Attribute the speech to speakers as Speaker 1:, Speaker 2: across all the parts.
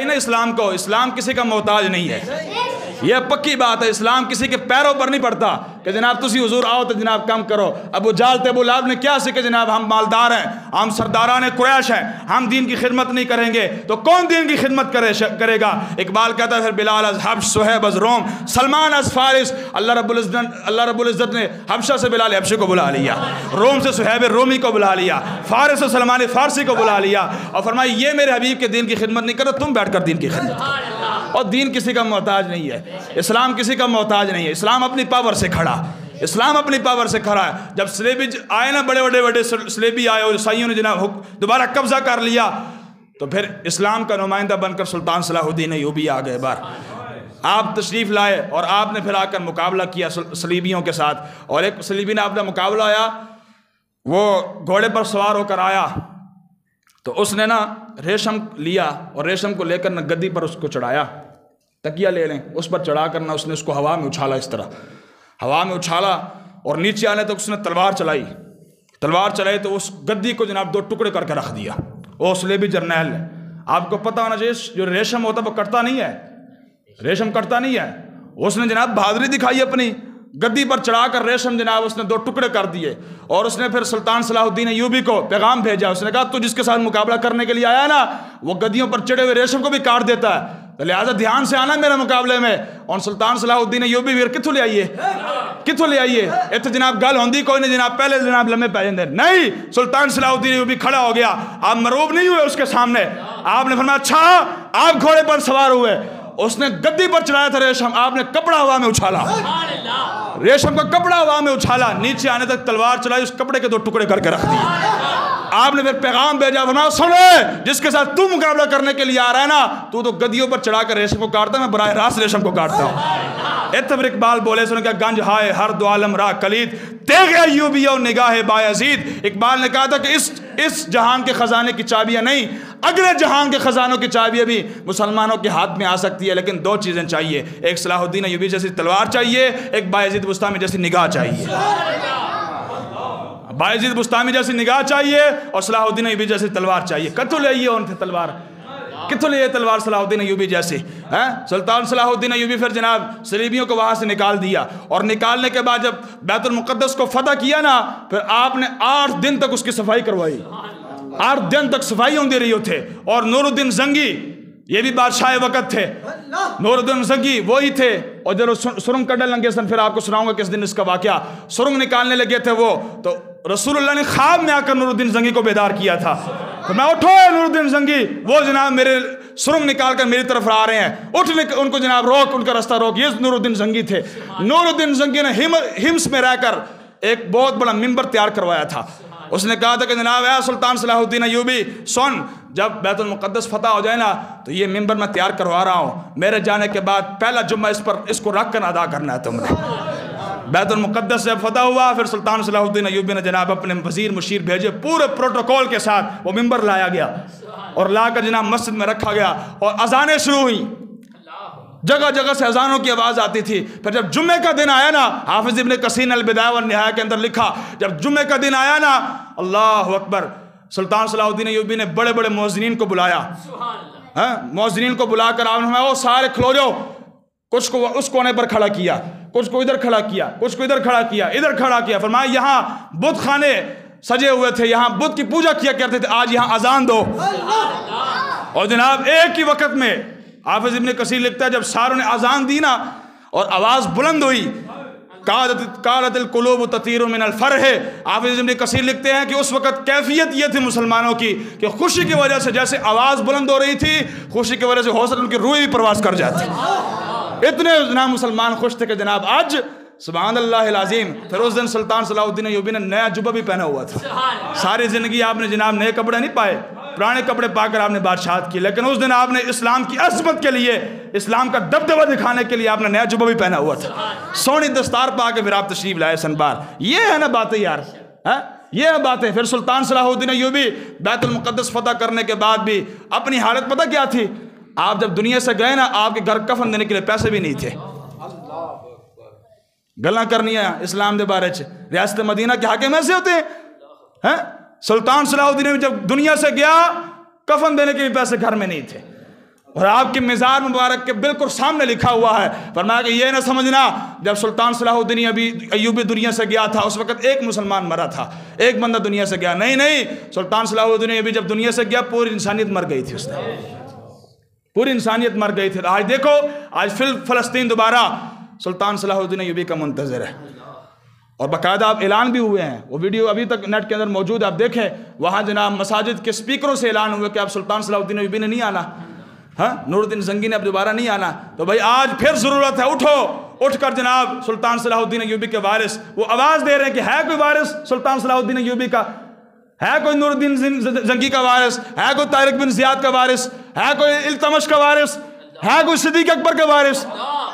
Speaker 1: نا اسلام کو، اسلام کسی کا محتاج نہیں ہے، یہ پکی بات ہے۔ اسلام کسی کے پیروں پر نہیں پڑتا کہ جناب تسی حضور آؤ تو جناب کم کرو۔ ابو جہل تے ابو لہب نے کیا کہ جناب ہم مالدار ہیں، ہم سرداران قریش ہیں، ہم دین کی خدمت نہیں کریں گے تو کون دین کی خدمت کرے گا؟ اقبال کہتا ہے پھر بلال از حبش، صہیب از روم، سلمان از فارس۔ اللہ رب العزت نے حبشہ سے بلال حبشی کو بلا لیا، روم سے صہیب رومی کو بلا لیا، فارس سے سلمان فارسی کو بلا لیا، اور فرمایا یہ میرے حبیب کے دین کی خدمت نہیں کرو، تم بیٹھ کر دین کی خدمت کرو۔ اور دین کسی کا محتاج نہیں ہے، اسلام کسی کا محتاج نہیں ہے، اسلام اپنی پاور سے کھڑا، اسلام اپنی پاور سے کھڑا ہے۔ جب سلیبی آئے نا، بڑے سلیبی آئے اور عیسائیوں نے جناب دوبارہ قبضہ کر لیا، تو پھر اسلام کا نمائندہ بن کر سلطان صلاح الدین ایوبی آ گئے بار۔ آپ تشریف لائے اور آپ نے پھر آ کر مقابلہ کیا صلیبیوں کے ساتھ، اور ایک صلیبی نے اپنا مقابلہ آیا، وہ گھوڑے پر سوار ہو کر آیا تو اس نے نا ریشم لیا اور ریشم کو لے کر نہ گدی پر اس کو چڑھایا، تکیہ لے لیں، اس پر چڑھا کر نہ اس نے اس کو ہوا میں اچھالا، اس طرح ہوا میں اچھالا، اور نیچے آنے تک اس نے تلوار چلائی تو اس گدی کو جناب دو ٹکڑے کر کے رکھ دیا۔ وہ صلیبی جرنیل نے، آپ کو پتہ ہونا چاہیے جو ریشم ہوتا ہے وہ کٹتا نہیں ہے، ریشم کٹتا نہیں ہے، اس نے جناب بہادری دکھائی اپنی، گدی پر چڑھا کر ریشم جناب اس نے دو ٹکڑے کر دیے، اور اس نے پھر سلطان صلاح الدین ایوبی کو پیغام بھیجا۔ اس نے کہا تو جس کے ساتھ مقابلہ کرنے کے لیے آیا نا، وہ گدیوں پر چڑھے ہوئے ریشم کو بھی کاٹ دیتا ہے، تو لہٰذا دھیان سے آنا میرے مقابلے میں۔ اور سلطان صلاح الدین ایوبی پھر کتوں لے آئیے اتنے جناب گل ہوندی کوئی نہیں جناب، پہلے جناب لمحے پہ جاندے نہیں۔ سلطان صلاح الدین ایوبی کھڑا ہو گیا، آپ مروب نہیں ہوئے اس کے سامنے، آپ نے فرمایا اچھا آپ گھوڑے پر سوار ہوئے، اس نے گدی پر چڑھایا تھا ریشم، آپ نے کپڑا ہوا میں اچھالا، ریشم کا کپڑا ہوا میں اچھالا، نیچے آنے تک تلوار چلائی، اس کپڑے کے دو ٹکڑے کر کے رکھ دیے۔ آپ نے پھر پیغام بھیجا، فرمایا سنے جس کے ساتھ تو مقابلہ کرنے کے لیے آ رہا ہے نا، تو گدیوں پر چڑھا کر ریشم کو کاٹتا ہے، میں براہ راست ریشم کو کاٹتا ہوں۔ اتبر اقبال بولے سنو کیا گنج ہائے ہر دو عالم راہ کلید تیغ ایوبی و نگاہ بایزید۔ اقبال نے کہا تھا کہ اس جہان کے خزانے کی چابیاں نہیں، اگلے جہان کے خزانوں کی چابیاں بھی مسلمانوں کے ہاتھ میں آ سکتی ہے، لیکن دو چیزیں چاہیے، ایک صلاح الدین ایوبی جیسی تلوار چاہیے، ایک بایزید بستامی جیسی نگاہ چاہیے، بایزید بستامی جیسی نگاہ چاہیے اور صلاح الدین ایوبی جیسی تلوار چاہیے۔ کتوں لے آئیے ان سے تلوار، کتوں لے تلوار صلاح الدین ایوبی جیسی؟ سلطان صلاح الدین ایوبی پھر جناب صلیبیوں کو وہاں سے نکال دیا، اور نکالنے کے بعد جب بیت المقدس کو فتح کیا نا، پھر آپ نے 8 دن تک اس کی صفائی کروائی، 8 دن تک صفائی ہوندی رہی تھے۔ اور نور الدین زنگی یہ بھی بادشاہ وقت تھے، نور الدین زنگی وہی تھے، اور جب سرنگ کڈنے لگے سن، پھر آپ کو سناؤں گا کس دن اس کا واقعہ، سرنگ نکالنے لگے تھے وہ، تو رسول اللہ نے خواب میں آ کر نور الدین زنگی کو بیدار کیا تھا، تو میں اٹھو نور الدین زنگی، وہ جناب میرے سرنگ نکال کر میری طرف آ رہے ہیں، اٹھنے ان کو جناب روک، ان کا رستہ روک۔ یہ نور الدین زنگی تھے۔ نور الدین زنگی نے ہمس میں رہ کر ایک بہت بڑا ممبر تیار کروایا تھا۔ اس نے کہا تھا کہ جناب اے سلطان صلاح الدین ایوبی سن، جب بیت المقدس فتح ہو جائے نا تو یہ ممبر میں تیار کروا رہا ہوں، میرے جانے کے بعد پہلا جمعہ اس کو رکھ کر ادا کرنا ہے تم نے۔ بیت المقدس جب فتح ہوا، پھر سلطان صلاح الدین ایوبی نے جناب اپنے وزیر مشیر بھیجے، پورے پروٹوکول کے ساتھ وہ ممبر لایا گیا اور لا کر جناب مسجد میں رکھا گیا، اور اذانیں شروع ہوئیں، جگہ جگہ سے اذانوں کی آواز آتی تھی۔ پھر جب جمعے کا دن آیا نا، حافظ ابن کثیر البدایہ والنہایہ کے اندر لکھا، جب جمعے کا دن آیا نا، اللہ اکبر، سلطان صلاح الدین ایوبی نے بڑے بڑے مؤذنین کو بلایا، مؤذنین کو بلا کر آپ نے سارے کھلو جاؤ، کچھ کو اس کونے پر کھڑا کیا، کچھ کو ادھر کھڑا کیا، کچھ کو ادھر کھڑا کیا، ادھر کھڑا کیا، فرمایا یہاں بت خانے سجے ہوئے تھے، یہاں بت کی پوجا کیا کرتے تھے، آج یہاں اذان دو۔ اور جناب ایک ہی وقت میں حافظ ابن کثیر لکھتا ہے جب ساروں نے اذان دی نا اور آواز بلند ہوئی، قالت القلوب تطیر من الفرح، حافظ ابن کثیر لکھتے ہیں کہ اس وقت کیفیت یہ تھی مسلمانوں کی کہ خوشی کی وجہ سے جیسے آواز بلند ہو رہی تھی، خوشی کی وجہ سے ہو سکتا ان کی روح بھی پرواز کر جاتی، اتنے جناب مسلمان خوش تھے کہ جناب آج سبحان اللہ العظیم۔ پھر اس دن سلطان صلاح الدین ایوبی نے نیا جبہ بھی پہنا ہوا تھا، ساری زندگی آپ نے جناب نئے کپڑے نہیں پائے، پرانے کپڑے پا کر آپ نے بادشاہت کی، لیکن اس دن آپ نے اسلام کی عظمت کے لیے، اسلام کا دبدبہ دکھانے کے لیے آپ نے نیا جبہ بھی پہنا ہوا تھا، سونی دستار پا کے پھر آپ تشریف لائے سنبار۔ یہ ہے نا باتیں یار، یہ ہے باتیں۔ پھر سلطان صلاح الدین ایوبی بیت المقدس فتح کرنے کے بعد بھی اپنی حالت پتہ کیا تھی؟ آپ جب دنیا سے گئے نا، آپ کے گھر کفن دینے کے لیے پیسے بھی نہیں تھے، گلاں کرنی ہے اسلام دے بارے چ، ریاست مدینہ کے حاکم ایسے ہوتے ہیں۔ سلطان صلاح الدین جب دنیا سے گیا، کفن دینے کے بھی پیسے گھر میں نہیں تھے، اور آپ کی مزار مبارک کے بالکل سامنے لکھا ہوا ہے، فرمایا کہ یہ نہ سمجھنا جب سلطان صلاح الدین ایوبی دنیا سے گیا تھا اس وقت ایک مسلمان مرا تھا، ایک بندہ دنیا سے گیا، نہیں، سلطان صلاح الدین ایوبی جب دنیا سے گیا پوری انسانیت مر گئی تھی، اس نے پوری انسانیت مر گئی تھی۔ آج دیکھو، آج فلسطین دوبارہ سلطان صلاح الدین ایوبی کا منتظر ہے، اور باقاعدہ آپ اعلان بھی ہوئے ہیں، وہ ویڈیو ابھی تک نیٹ کے اندر موجود ہے، آپ دیکھیں وہاں جناب مساجد کے سپیکروں سے اعلان ہوئے کہ اب سلطان صلاح الدین ایوبی نے نہیں آنا، ہاں نور الدین زنگی نے اب دوبارہ نہیں آنا۔ تو بھائی آج پھر ضرورت ہے، اٹھ کر جناب سلطان صلاح الدین ایوبی کے وارث وہ آواز دے رہے ہیں کہ ہے کوئی وارث سلطان صلاح الدین ایوبی کا، ہے کوئی نور الدین زنگی کا وارث، ہے کوئی طارق بن زیاد کا وارث، ہے کوئی التمش کا وارث، ہے کوئی صدیق اکبر کا وارث،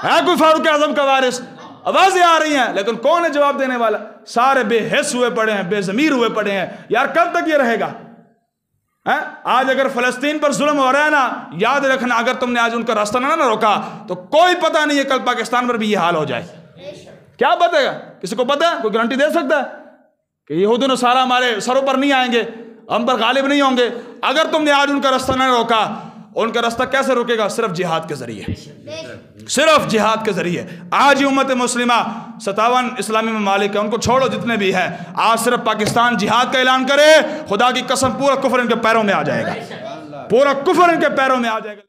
Speaker 1: ہے کوئی فاروق اعظم کا وارث؟ آوازیں آ رہی ہیں لیکن کون ہے جواب دینے والا؟ سارے بے حس ہوئے پڑے ہیں، بے ضمیر ہوئے پڑے ہیں، یار کب تک یہ رہے گا؟ آج اگر فلسطین پر ظلم ہو رہا ہے نا، یاد رکھنا اگر تم نے آج ان کا راستہ نہ روکا تو کوئی پتہ نہیں ہے کل پاکستان پر بھی یہ حال ہو جائے۔ کیا پتہ ہے؟ کسی کو پتہ ہے؟ کوئی گارنٹی دے سکتا ہے کہ یہود و نصارہ ہمارے سروں پر نہیں آئیں گے، ہم پر غالب نہیں ہوں گے؟ اگر تم نے آج ان کا راستہ نہ روکا، ان کا راستہ کیسے روکے گا؟ صرف جہاد کے ذریعے، صرف جہاد کے ذریعے۔ آج ہی امت مسلمہ 57 اسلامی ممالک ہیں، ان کو چھوڑو جتنے بھی ہیں، آج صرف پاکستان جہاد کا اعلان کرے، خدا کی قسم پورا کفر ان کے پیروں میں آ جائے گا، پورا کفر ان کے پیروں میں آ جائے گا۔